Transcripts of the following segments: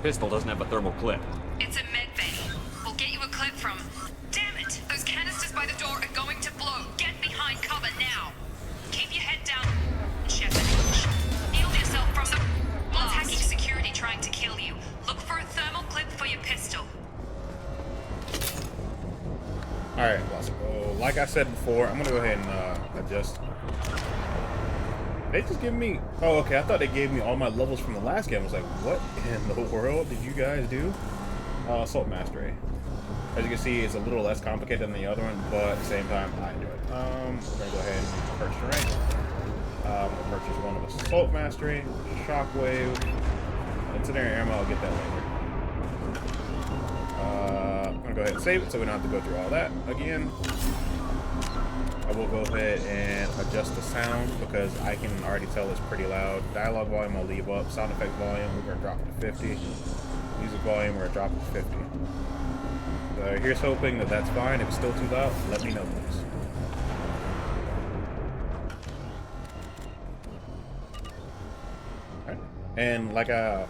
pistol doesn't have a thermal clip. It's a med bay. We'll get you a clip from... Damn it! Those canisters by the door are going to blow. Get behind cover now. Keep your head down, Shepard. Shield yourself from the... One's hacking security trying to kill you. Look for a thermal clip for your pistol. Alright, so like I said before, I'm gonna go ahead and adjust. They just give me... Oh, okay, I thought they gave me all my levels from the last game. I was like, what in the world did you guys do? Assault Mastery. As you can see, it's a little less complicated than the other one, but at the same time, I enjoy it. We're gonna go ahead and purchase the rank. We'll purchase one of Assault Mastery, Shockwave, Incendiary Ammo. I'll get that later. I'm gonna go ahead and save it so we don't have to go through all that again. I will go ahead and adjust the sound because I can already tell it's pretty loud. Dialogue volume I'll leave up. Sound effect volume we're gonna drop it to 50. Music volume we're gonna drop it to 50. So here's hoping that that's fine. If it's still too loud, let me know, please. Right. And like I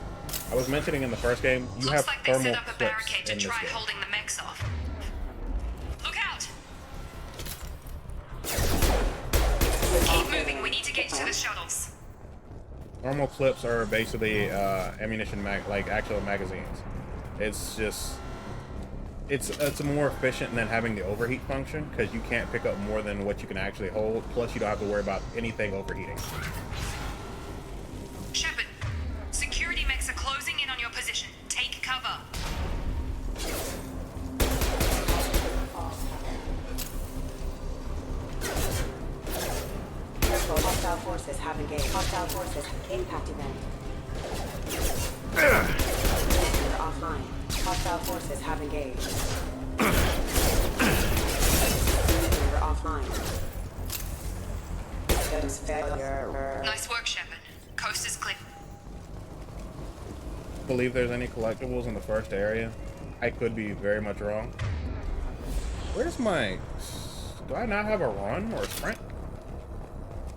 was mentioning in the first game, you have Looks like they thermal set up a clips barricade to in this try game. holding the mechs off. Look out! Keep moving. We need to get to the shuttles. Thermal clips are basically ammunition like actual magazines. It's just it's more efficient than having the overheat function because you can't pick up more than what you can actually hold. Plus, you don't have to worry about anything overheating. Shepard, security mechs are closing in on your position. Take cover. Hostile forces have engaged. Hostile forces impact event. Enter offline. Hostile forces have engaged. Enter offline. Systems failure. Nice work, Shepard. Coast is clear. Believe there's any collectibles in the first area. I could be very much wrong. Where's my... Do I not have a run or a sprint?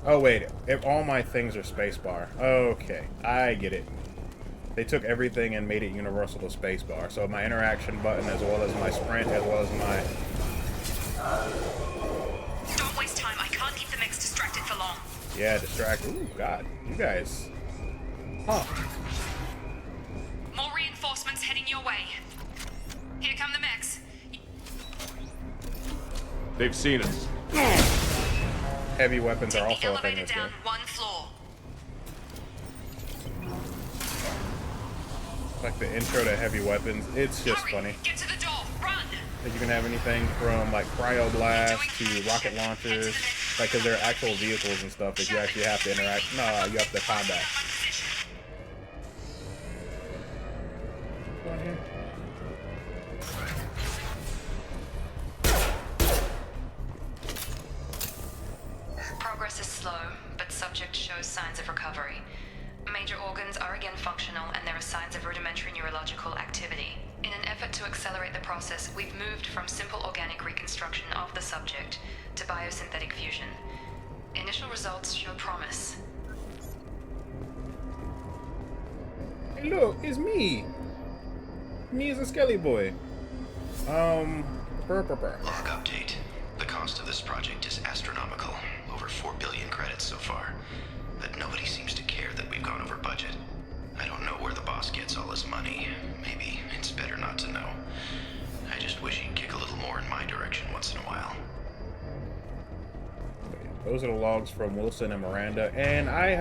Oh wait, if all my things are spacebar. Okay, I get it. They took everything and made it universal to spacebar. So my interaction button as well as my sprint as well as my... Don't waste time. I can't keep the mechs distracted for long. Yeah, distracted. Ooh, God. You guys... Huh. More reinforcements heading your way. Here come the mechs. They've seen us. Heavy weapons Take are the also a thing elevator in this down game. one floor. Like the intro to heavy weapons, it's just Hurry, funny. get to the door. Run. Like you can have anything from like cryo blast to rocket launchers, like because they're actual vehicles and stuff that you actually have to interact. No, you have to combat. Go on here. Progress is slow, but subject shows signs of recovery. Major organs are again functional, and there are signs of rudimentary neurological activity. In an effort to accelerate the process, we've moved from simple organic reconstruction of the subject to biosynthetic fusion. Initial results show promise. Hey, look, it's me. Me as a Skelly boy. Log update. The cost of this project is astronomical. Over 4 billion credits so far. But nobody seems to care that we've gone over budget. I don't know where the boss gets all his money. Maybe it's better not to know. I just wish he'd kick a little more in my direction once in a while. Those are the logs from Wilson and Miranda, and I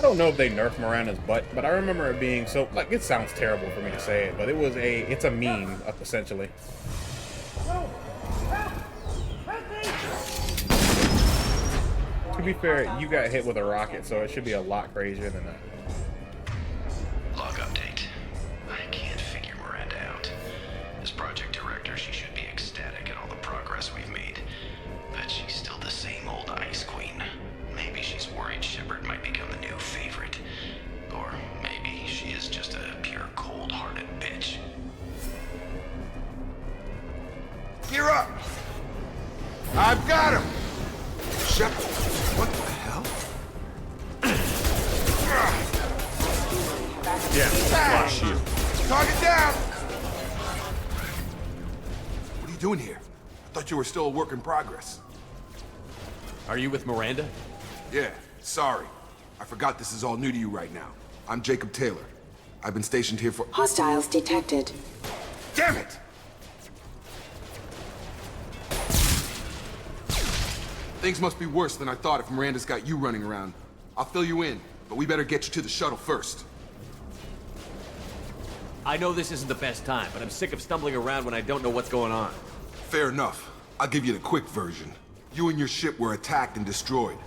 don't know if they nerfed Miranda's butt, but I remember it being so, like, it sounds terrible for me to say it, but it's a meme, essentially. To be fair, you got hit with a rocket, so it should be a lot crazier than that. Log update. I can't figure Miranda out. As project director, she should be ecstatic at all the progress we've made. But she's still the same old ice queen. Maybe she's worried Shepard might become the new favorite. Or maybe she is just a pure cold-hearted bitch. You're up! I've got him! Shepard, what the hell? Yeah, Bang! flash shield. Target down! What are you doing here? I thought you were still a work in progress. Are you with Miranda? Yeah, sorry. I forgot this is all new to you right now. I'm Jacob Taylor. I've been stationed here for— Hostiles detected. Damn it! Things must be worse than I thought if Miranda's got you running around. I'll fill you in, but we better get you to the shuttle first. I know this isn't the best time, but I'm sick of stumbling around when I don't know what's going on. Fair enough. I'll give you the quick version. You and your ship were attacked and destroyed.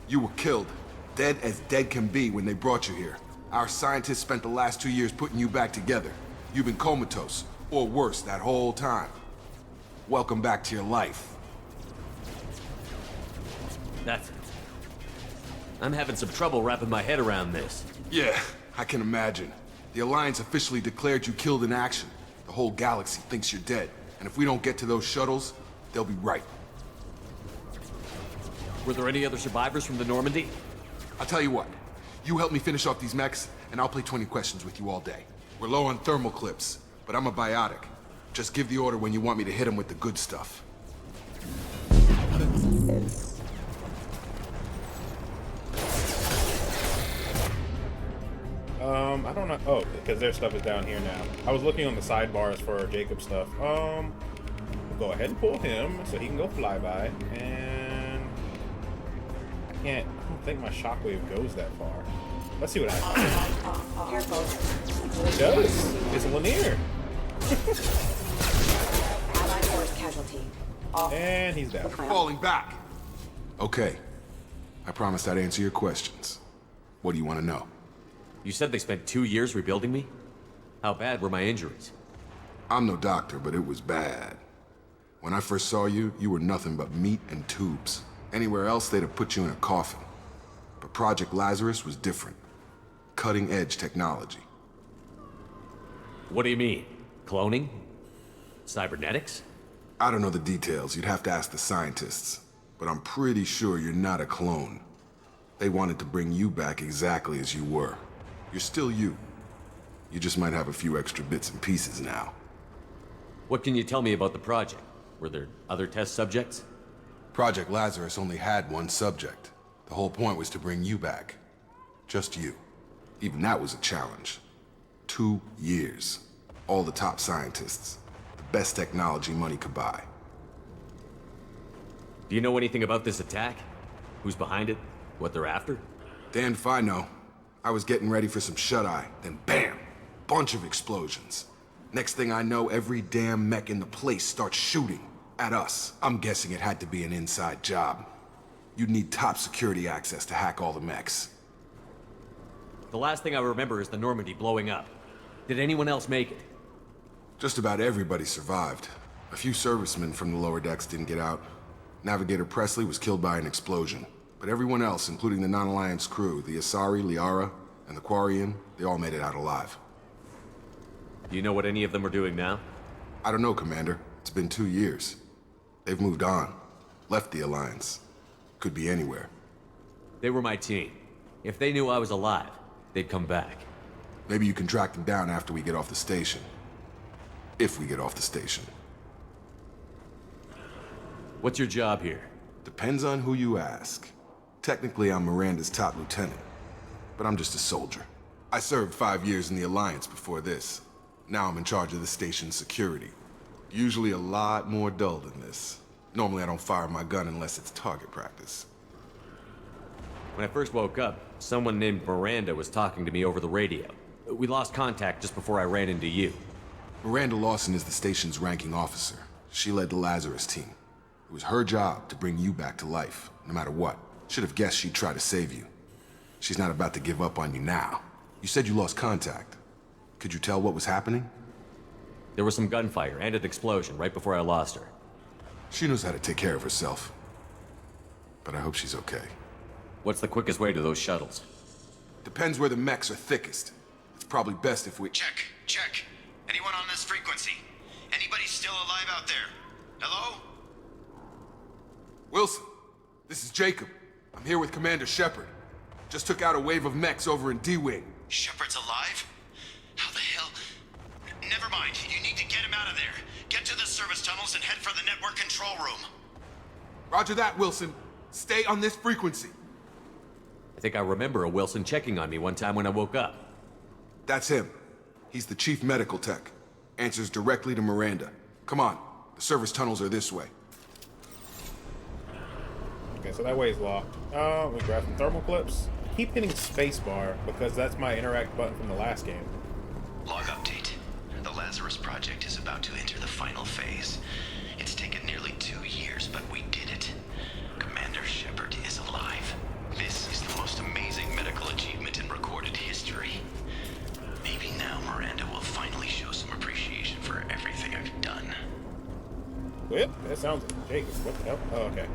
You were killed. Dead as dead can be when they brought you here. Our scientists spent the last 2 years putting you back together. You've been comatose, or worse, that whole time. Welcome back to your life. That's it. I'm having some trouble wrapping my head around this. Yeah, I can imagine. The Alliance officially declared you killed in action. The whole galaxy thinks you're dead. And if we don't get to those shuttles, they'll be right. Were there any other survivors from the Normandy? I'll tell you what. You help me finish off these mechs, and I'll play 20 questions with you all day. We're low on thermal clips, but I'm a biotic. Just give the order when you want me to hit them with the good stuff. I don't know. Oh, because their stuff is down here now. I was looking on the sidebars for Jacob's stuff. We'll go ahead and pull him so he can go flyby. And I don't think my shockwave goes that far. Let's see what happens. Careful. It does. It's linear. Allied force casualty. Off. And he's down. Falling back. Okay. I promised I'd answer your questions. What do you want to know? You said they spent 2 years rebuilding me? How bad were my injuries? I'm no doctor, but it was bad. When I first saw you, you were nothing but meat and tubes. Anywhere else, they'd have put you in a coffin. But Project Lazarus was different. Cutting-edge technology. What do you mean? Cloning? Cybernetics? I don't know the details. You'd have to ask the scientists. But I'm pretty sure you're not a clone. They wanted to bring you back exactly as you were. You're still you. You just might have a few extra bits and pieces now. What can you tell me about the project? Were there other test subjects? Project Lazarus only had one subject. The whole point was to bring you back. Just you. Even that was a challenge. 2 years. All the top scientists. The best technology money could buy. Do you know anything about this attack? Who's behind it? What they're after? Damned if I know. I was getting ready for some shut-eye, then bam! Bunch of explosions. Next thing I know, every damn mech in the place starts shooting at us. I'm guessing it had to be an inside job. You'd need top security access to hack all the mechs. The last thing I remember is the Normandy blowing up. Did anyone else make it? Just about everybody survived. A few servicemen from the lower decks didn't get out. Navigator Presley was killed by an explosion. But everyone else, including the non-Alliance crew, the Asari, Liara, and the Quarian, they all made it out alive. Do you know what any of them are doing now? I don't know, Commander. It's been 2 years. They've moved on. Left the Alliance. Could be anywhere. They were my team. If they knew I was alive, they'd come back. Maybe you can track them down after we get off the station. If we get off the station. What's your job here? Depends on who you ask. Technically, I'm Miranda's top lieutenant. But I'm just a soldier. I served 5 years in the Alliance before this. Now I'm in charge of the station's security. Usually a lot more dull than this. Normally I don't fire my gun unless it's target practice. When I first woke up, someone named Miranda was talking to me over the radio. We lost contact just before I ran into you. Miranda Lawson is the station's ranking officer. She led the Lazarus team. It was her job to bring you back to life, no matter what. Should have guessed she'd try to save you. She's not about to give up on you now. You said you lost contact. Could you tell what was happening? There was some gunfire and an explosion right before I lost her. She knows how to take care of herself. But I hope she's okay. What's the quickest way to those shuttles? Depends where the mechs are thickest. It's probably best if we— Check. Anyone on this frequency? Anybody still alive out there? Hello? Wilson, this is Jacob. I'm here with Commander Shepard. Just took out a wave of mechs over in D-Wing. Shepard's alive? out of there. Get to the service tunnels and head for the network control room. Roger that, Wilson. Stay on this frequency. I think I remember a Wilson checking on me one time when I woke up. That's him. He's the chief medical tech. Answers directly to Miranda. Come on. The service tunnels are this way. Okay, so that way is locked. We grab some thermal clips. I keep hitting spacebar because that's my interact button from the last game. Log update. The Lazarus project is about to enter the final phase. It's taken nearly 2 years, but we did it. Commander Shepard is alive. This is the most amazing medical achievement in recorded history. Maybe now Miranda will finally show some appreciation for everything I've done. Whip? That sounds like Jake. What the hell? Oh, okay.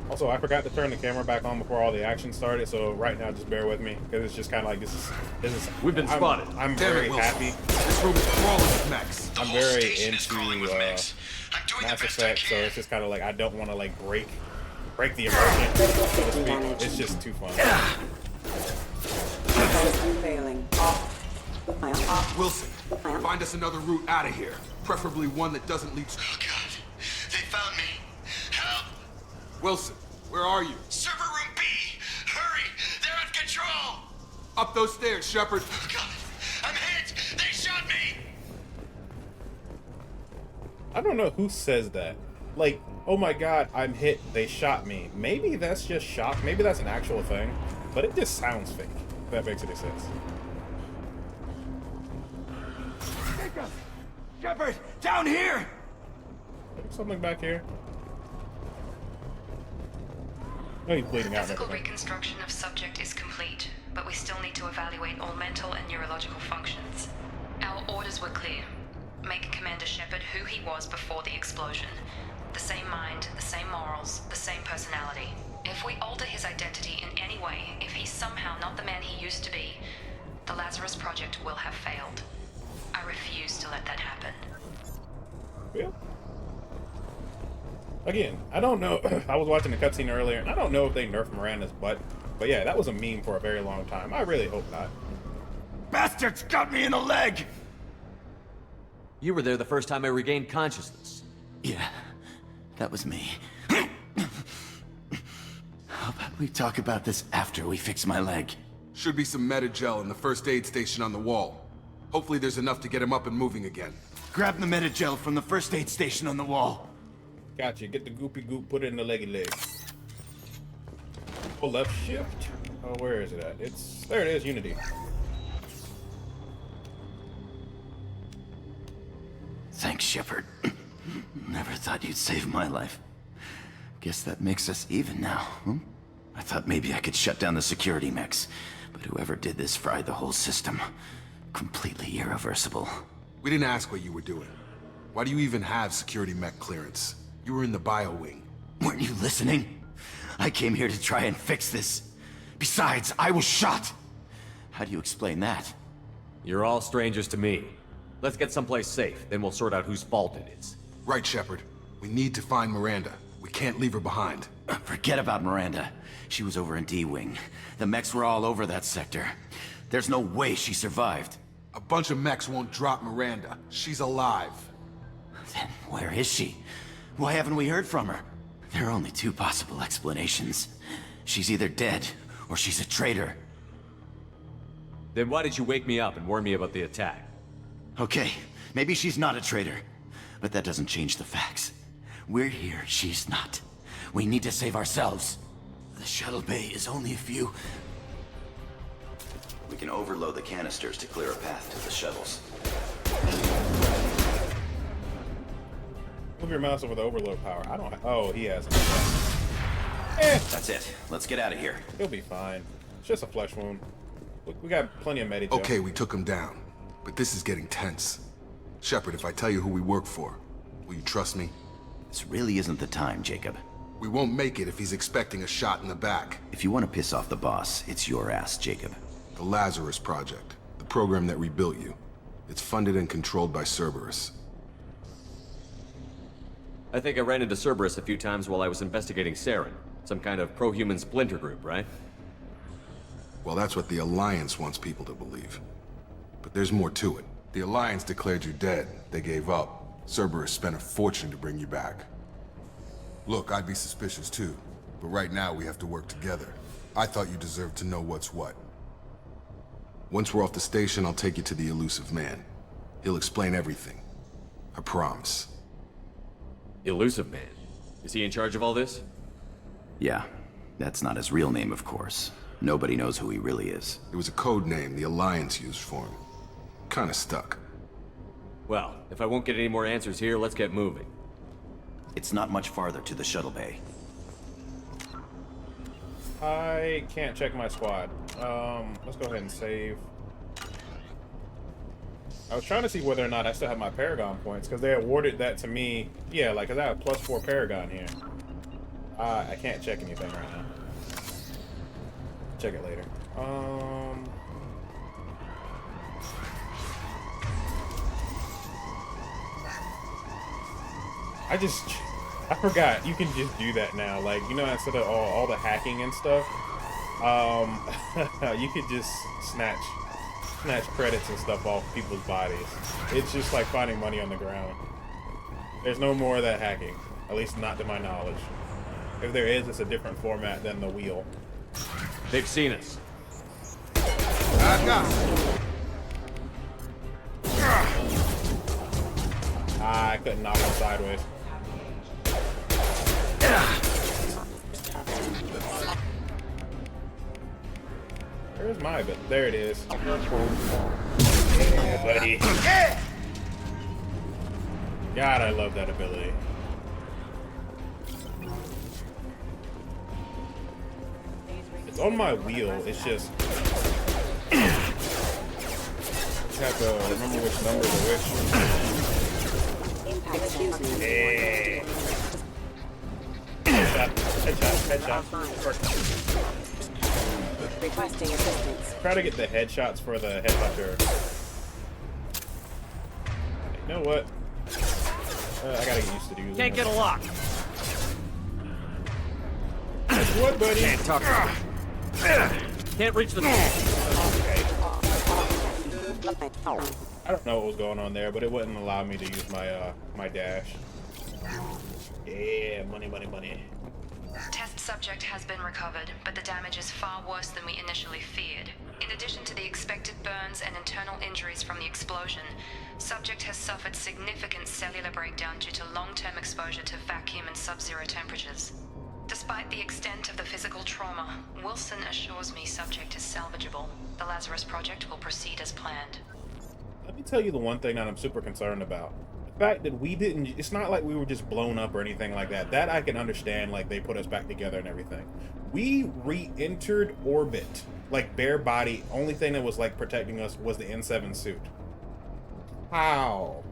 Also, I forgot to turn the camera back on before all the action started, so right now just bear with me, because it's just kind of like this is. We've been spotted. I'm Damn very it, Wilson. happy. This room is crawling with mechs. The I'm whole very station is into crawling with mechs. I'm doing Mass the best I Effect, so can. it's just kind of like I don't want to like break the immersion, so to speak. It's just too fun. Defense unveiling. Off. Wilson, find us another route out of here. Preferably one that doesn't lead... Oh God, they found me. Help! Wilson, where are you? Server room B! Hurry! They're out of control! Up those stairs, Shepard. Oh God, I'm hit! They shot me! I don't know who says that. Like, oh my God, I'm hit. They shot me. Maybe that's just shock. Maybe that's an actual thing, but it just sounds fake. If that makes any sense. Shepard, down here! Something back here. Oh, he's bleeding out. Physical and everything. reconstruction of subject is complete, but we still need to evaluate all mental and neurological functions. Our orders were clear. Make Commander Shepard who he was before the explosion. The same mind, the same morals, the same personality. If we alter his identity in any way, if he's somehow not the man he used to be, the Lazarus Project will have failed. I refuse to let that happen. Yeah. Again, I don't know. I was watching the cutscene earlier, and I don't know if they nerfed Miranda's butt. But yeah, that was a meme for a very long time. I really hope not. Bastards got me in the leg! You were there the first time I regained consciousness. Yeah, that was me. How about we talk about this after we fix my leg? Should be some Metagel in the first aid station on the wall. Hopefully there's enough to get him up and moving again. Grab the Metagel from the first aid station on the wall. Gotcha. Get the goopy goop, put it in the leggy leg. Oh, left shift. Oh, where is it at? There it is, Unity. Thanks, Shepard. Never thought you'd save my life. Guess that makes us even now, hmm? I thought maybe I could shut down the security mechs, but whoever did this fried the whole system. Completely irreversible. We didn't ask what you were doing. Why do you even have security mech clearance? You were in the bio wing. Weren't you listening? I came here to try and fix this. Besides, I was shot. How do you explain that? You're all strangers to me. Let's get someplace safe, then we'll sort out whose fault it is. Right, Shepard. We need to find Miranda. We can't leave her behind. Forget about Miranda. She was over in D-Wing. The mechs were all over that sector. There's no way she survived. A bunch of mechs won't drop Miranda. She's alive. Then where is she? Why haven't we heard from her? There are only two possible explanations. She's either dead, or she's a traitor. Then why did you wake me up and warn me about the attack? Okay, maybe she's not a traitor, but that doesn't change the facts. We're here, she's not. We need to save ourselves. The shuttle bay is only a few... We can overload the canisters to clear a path to the shuttles. Move your mouse over the overload power. I don't. Oh, he has. That's it. Let's get out of here. He'll be fine. It's just a flesh wound. We got plenty of Metagel. Okay, we took him down. But this is getting tense. Shepard, if I tell you who we work for, will you trust me? This really isn't the time, Jacob. We won't make it if he's expecting a shot in the back. If you want to piss off the boss, it's your ass, Jacob. The Lazarus Project, the program that rebuilt you. It's funded and controlled by Cerberus. I think I ran into Cerberus a few times while I was investigating Saren. Some kind of pro-human splinter group, right? Well, that's what the Alliance wants people to believe. But there's more to it. The Alliance declared you dead. They gave up. Cerberus spent a fortune to bring you back. Look, I'd be suspicious too. But right now we have to work together. I thought you deserved to know what's what. Once we're off the station, I'll take you to the elusive man. He'll explain everything. I promise. Elusive Man. Is he in charge of all this? Yeah, that's not his real name, of course. Nobody knows who he really is. It was a code name the Alliance used for him. Kinda stuck. Well, if I won't get any more answers here, let's get moving. It's not much farther to the shuttle bay. I can't check my squad. Let's go ahead and save. I was trying to see whether or not I still have my Paragon points, because they awarded that to me. Yeah, like, because I have +4 Paragon here. I can't check anything right now. Check it later. I forgot you can just do that now. Like, you know, instead of all the hacking and stuff, you could just snatch credits and stuff off people's bodies. It's just like finding money on the ground. There's no more of that hacking, at least not to my knowledge. If there is, it's a different format than the wheel. They've seen us. I couldn't knock him sideways. Where's my bit? There it is. Yeah, buddy. God, I love that ability. It's on my wheel. It's just you have to remember which numbers are which. Yeah. Headshot. Requesting assistance. Try to get the headshots for the headhunter. You know what? I gotta get used to using Can't this. get a lock. What, buddy? Can't talk. Can't reach the. Okay. I don't know what was going on there, but it wouldn't allow me to use my my dash. Yeah, money. Test subject has been recovered, but the damage is far worse than we initially feared. In addition to the expected burns and internal injuries from the explosion, subject has suffered significant cellular breakdown due to long-term exposure to vacuum and sub-zero temperatures. Despite the extent of the physical trauma, Wilson assures me subject is salvageable. The Lazarus project will proceed as planned. Let me tell you the one thing that I'm super concerned about. The fact that we didn't, it's not like we were just blown up or anything like that. That I can understand, like they put us back together and everything. We re-entered orbit, like bare body. Only thing that was like protecting us was the N7 suit. How?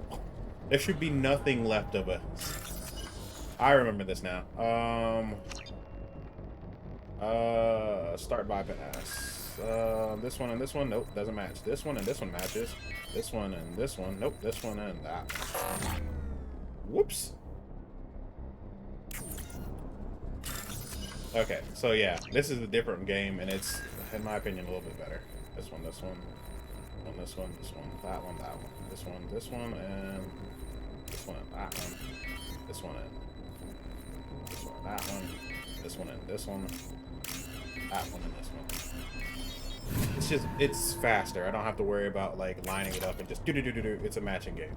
There should be nothing left of us. I remember this now. Start bypass. This one and this one, nope, doesn't match. This one and this one matches. This one and this one, nope, this one and that. Whoops. Okay, so yeah, this is a different game, and it's, in my opinion, a little bit better. This one, this one, and this one, this one, that one, this one, and this one, and that one, this one, and this one, and that one, this one, and this one, that one, and this one. It's just, it's faster. I don't have to worry about like lining it up and just do-do-do-do-do. It's a matching game.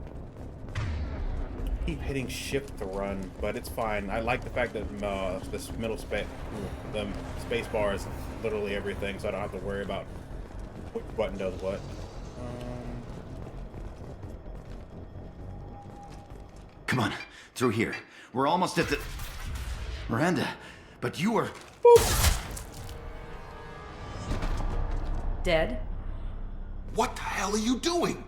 Keep hitting shift to run, but it's fine. I like the fact that this middle the space bar is literally everything, so I don't have to worry about which button does what. Come on, through here. We're almost at the... Miranda, but you were... Boop. Dead? What the hell are you doing?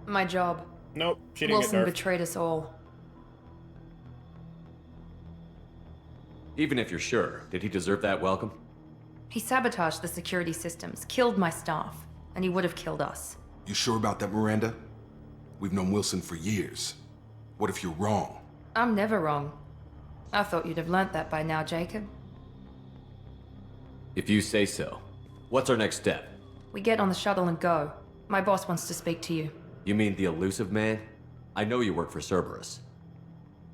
My job. Nope, she didn't Wilson get nerfed. betrayed us all. Even if you're sure, did he deserve that welcome? He sabotaged the security systems, killed my staff, and he would have killed us. You sure about that, Miranda? We've known Wilson for years. What if you're wrong? I'm never wrong. I thought you'd have learnt that by now, Jacob. If you say so. What's our next step? We get on the shuttle and go. My boss wants to speak to you. You mean the elusive man? I know you work for Cerberus.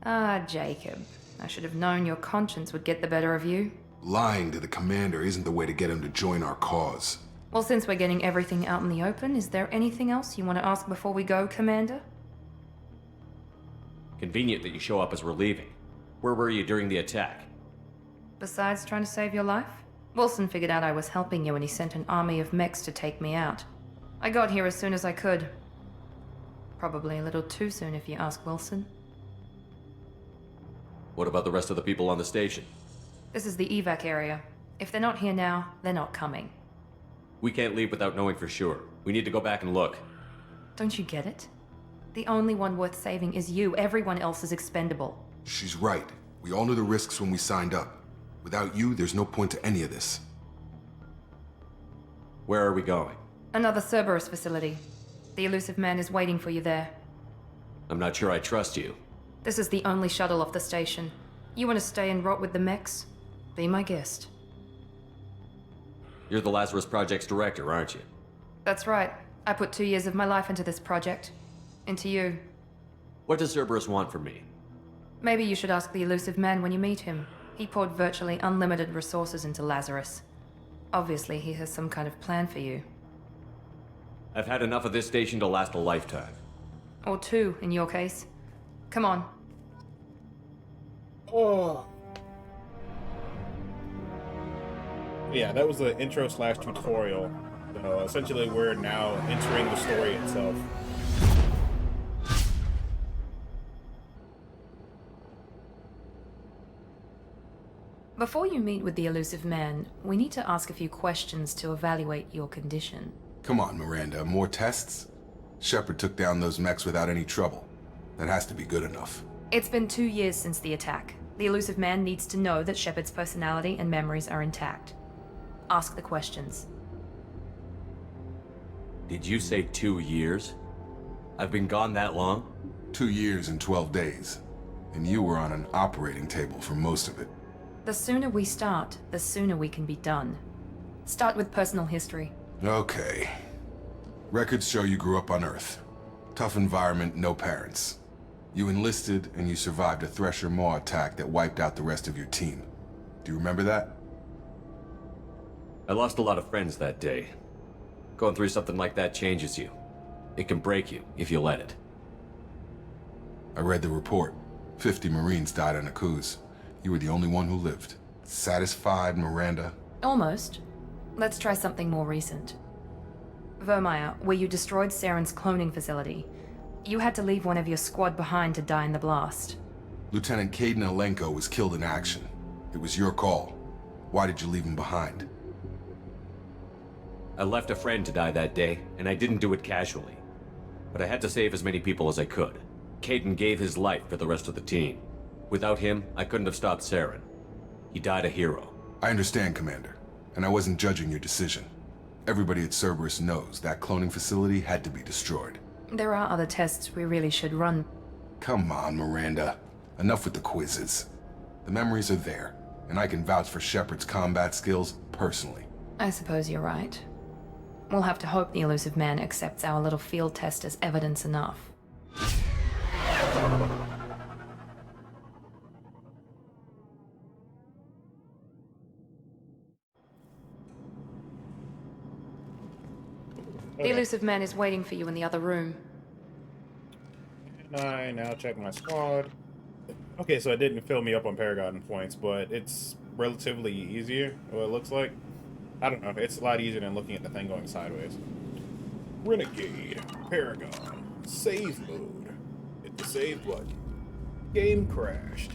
Ah, Jacob. I should have known your conscience would get the better of you. Lying to the commander isn't the way to get him to join our cause. Well, since we're getting everything out in the open, is there anything else you want to ask before we go, Commander? Convenient that you show up as we're leaving. Where were you during the attack? Besides trying to save your life? Wilson figured out I was helping you and he sent an army of mechs to take me out. I got here as soon as I could. Probably a little too soon if you ask Wilson. What about the rest of the people on the station? This is the evac area. If they're not here now, they're not coming. We can't leave without knowing for sure. We need to go back and look. Don't you get it? The only one worth saving is you. Everyone else is expendable. She's right. We all knew the risks when we signed up. Without you, there's no point to any of this. Where are we going? Another Cerberus facility. The elusive man is waiting for you there. I'm not sure I trust you. This is the only shuttle off the station. You want to stay and rot with the mechs? Be my guest. You're the Lazarus Project's director, aren't you? That's right. I put 2 years of my life into this project. Into you. What does Cerberus want from me? Maybe you should ask the elusive man when you meet him. He poured virtually unlimited resources into Lazarus. Obviously, he has some kind of plan for you. I've had enough of this station to last a lifetime. Or 2, in your case. Come on. Oh. Yeah, that was the intro / tutorial. So essentially, we're now entering the story itself. Before you meet with the elusive man, we need to ask a few questions to evaluate your condition. Come on, Miranda, more tests? Shepard took down those mechs without any trouble. That has to be good enough. It's been 2 years since the attack. The elusive man needs to know that Shepard's personality and memories are intact. Ask the questions. Did you say 2 years? I've been gone that long? 2 years and 12 days. And you were on an operating table for most of it. The sooner we start, the sooner we can be done. Start with personal history. Okay. Records show you grew up on Earth. Tough environment, no parents. You enlisted and you survived a Thresher Maw attack that wiped out the rest of your team. Do you remember that? I lost a lot of friends that day. Going through something like that changes you. It can break you if you let it. I read the report. 50 Marines died on a cruise. You were the only one who lived. Satisfied, Miranda? Almost. Let's try something more recent. Vermeer, where you destroyed Saren's cloning facility. You had to leave one of your squad behind to die in the blast. Lieutenant Caden Alenko was killed in action. It was your call. Why did you leave him behind? I left a friend to die that day, and I didn't do it casually. But I had to save as many people as I could. Caden gave his life for the rest of the team. Without him, I couldn't have stopped Saren. He died a hero. I understand, Commander, and I wasn't judging your decision. Everybody at Cerberus knows that cloning facility had to be destroyed. There are other tests we really should run. Come on, Miranda. Enough with the quizzes. The memories are there, and I can vouch for Shepard's combat skills personally. I suppose you're right. We'll have to hope the elusive man accepts our little field test as evidence enough. The elusive man is waiting for you in the other room. And I now check my squad. Okay, so it didn't fill me up on Paragon points, but it's relatively easier, what it looks like. I don't know, it's a lot easier than looking at the thing going sideways. Renegade, Paragon, save mode. Hit the save button. Game crashed.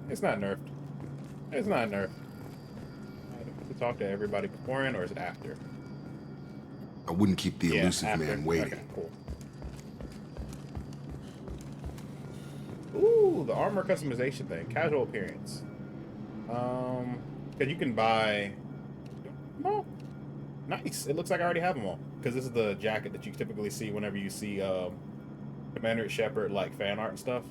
It's not nerfed. It's not nerfed. To talk to everybody beforehand, or is it after? I wouldn't keep the elusive after. man waiting. Okay, cool. Ooh, the armor customization thing. Casual appearance. Because you can buy... Oh, nice. It looks like I already have them all. Because this is the jacket that you typically see whenever you see Commander Shepard, like, fan art and stuff.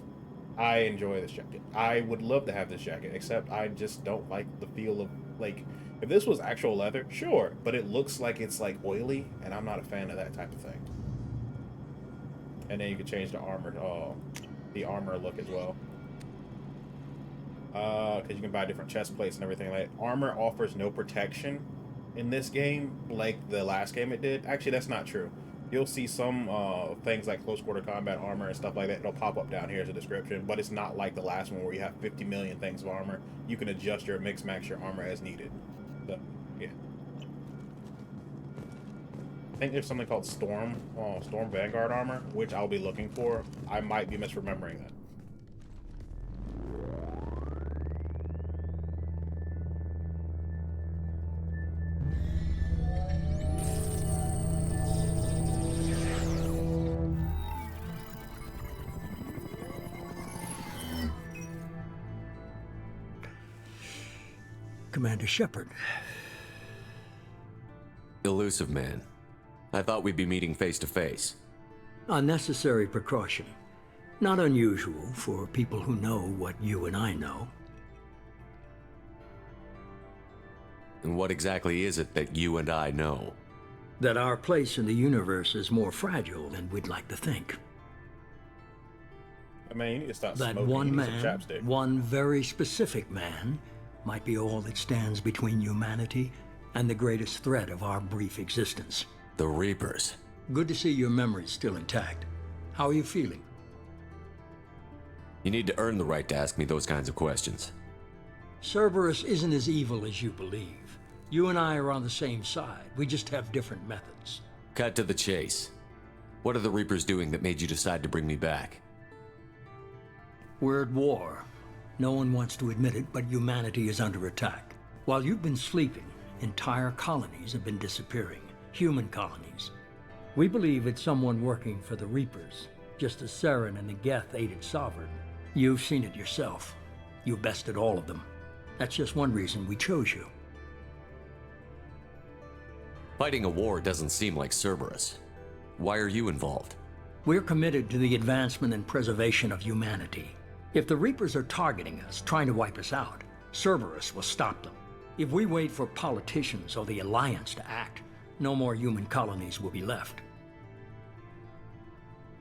I enjoy this jacket. I would love to have this jacket, except I just don't like the feel of, like, if this was actual leather, sure, but it looks like it's like oily, and I'm not a fan of that type of thing. And then you can change the armor look as well. Because you can buy different chest plates and everything. Like, armor offers no protection in this game like the last game it did. Actually, that's not true. You'll see some things like close quarter combat armor and stuff like that. It'll pop up down here as a description, but it's not like the last one where you have 50 million things of armor. You can adjust your mix max your armor as needed. So, yeah. I think there's something called Storm Vanguard armor, which I'll be looking for. I might be misremembering that. Commander Shepard. Elusive man. I thought we'd be meeting face to face. Unnecessary precaution. Not unusual for people who know what you and I know. And what exactly is it that you and I know? That our place in the universe is more fragile than we'd like to think. I mean, you need to stop That smoking. one You need some man, chapstick. one very specific man, might be all that stands between humanity and the greatest threat of our brief existence. The Reapers. Good to see your memory's still intact. How are you feeling? You need to earn the right to ask me those kinds of questions. Cerberus isn't as evil as you believe. You and I are on the same side. We just have different methods. Cut to the chase. What are the Reapers doing that made you decide to bring me back? We're at war. No one wants to admit it, but humanity is under attack. While you've been sleeping, entire colonies have been disappearing. Human colonies. We believe it's someone working for the Reapers, just as Saren and the Geth aided Sovereign. You've seen it yourself. You bested all of them. That's just one reason we chose you. Fighting a war doesn't seem like Cerberus. Why are you involved? We're committed to the advancement and preservation of humanity. If the Reapers are targeting us, trying to wipe us out, Cerberus will stop them. If we wait for politicians or the Alliance to act, no more human colonies will be left.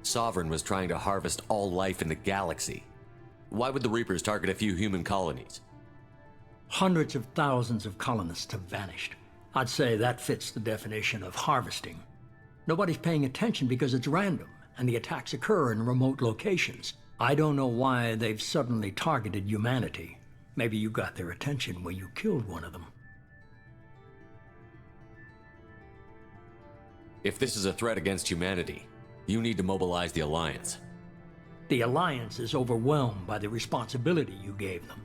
Sovereign was trying to harvest all life in the galaxy. Why would the Reapers target a few human colonies? Hundreds of thousands of colonists have vanished. I'd say that fits the definition of harvesting. Nobody's paying attention because it's random, and the attacks occur in remote locations. I don't know why they've suddenly targeted humanity. Maybe you got their attention when you killed one of them. If this is a threat against humanity, you need to mobilize the Alliance. The Alliance is overwhelmed by the responsibility you gave them.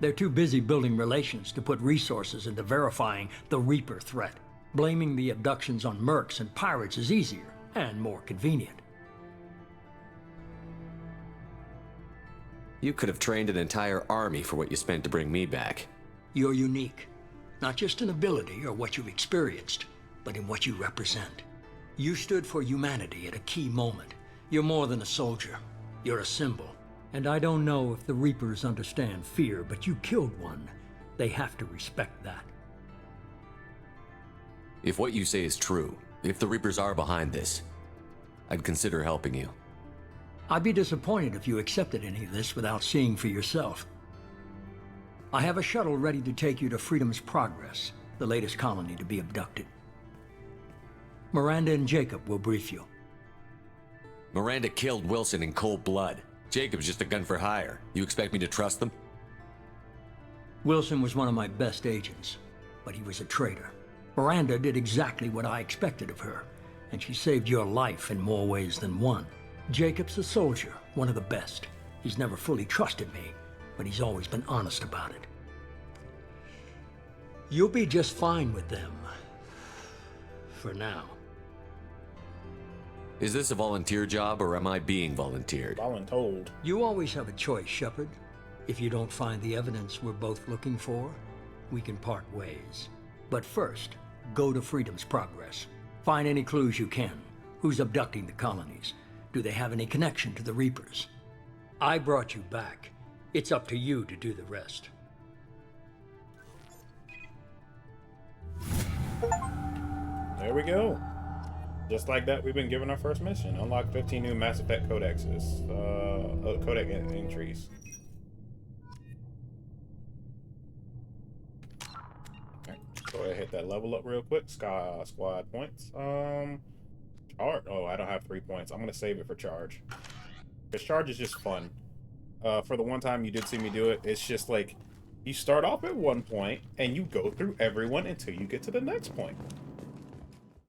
They're too busy building relations to put resources into verifying the Reaper threat. Blaming the abductions on mercs and pirates is easier and more convenient. You could have trained an entire army for what you spent to bring me back. You're unique, not just in ability or what you've experienced, but in what you represent. You stood for humanity at a key moment. You're more than a soldier. You're a symbol. And I don't know if the Reapers understand fear, but you killed one. They have to respect that. If what you say is true, if the Reapers are behind this, I'd consider helping you. I'd be disappointed if you accepted any of this without seeing for yourself. I have a shuttle ready to take you to Freedom's Progress, the latest colony to be abducted. Miranda and Jacob will brief you. Miranda killed Wilson in cold blood. Jacob's just a gun for hire. You expect me to trust them? Wilson was one of my best agents, but he was a traitor. Miranda did exactly what I expected of her, and she saved your life in more ways than one. Jacob's a soldier, one of the best. He's never fully trusted me, but he's always been honest about it. You'll be just fine with them. For now. Is this a volunteer job, or am I being volunteered? Voluntold. You always have a choice, Shepard. If you don't find the evidence we're both looking for, we can part ways. But first, go to Freedom's Progress. Find any clues you can. Who's abducting the colonies? Do they have any connection to the Reapers? I brought you back. It's up to you to do the rest. There we go. Just like that, we've been given our first mission. Unlock 15 new Mass Effect codexes. Codec entries. Alright, go ahead and hit that level up real quick. Squad points. Charge. Oh, I don't have 3 points. I'm gonna save it for charge. Because charge is just fun. For the one time you did see me do it, it's just like, you start off at one point, and you go through everyone until you get to the next point.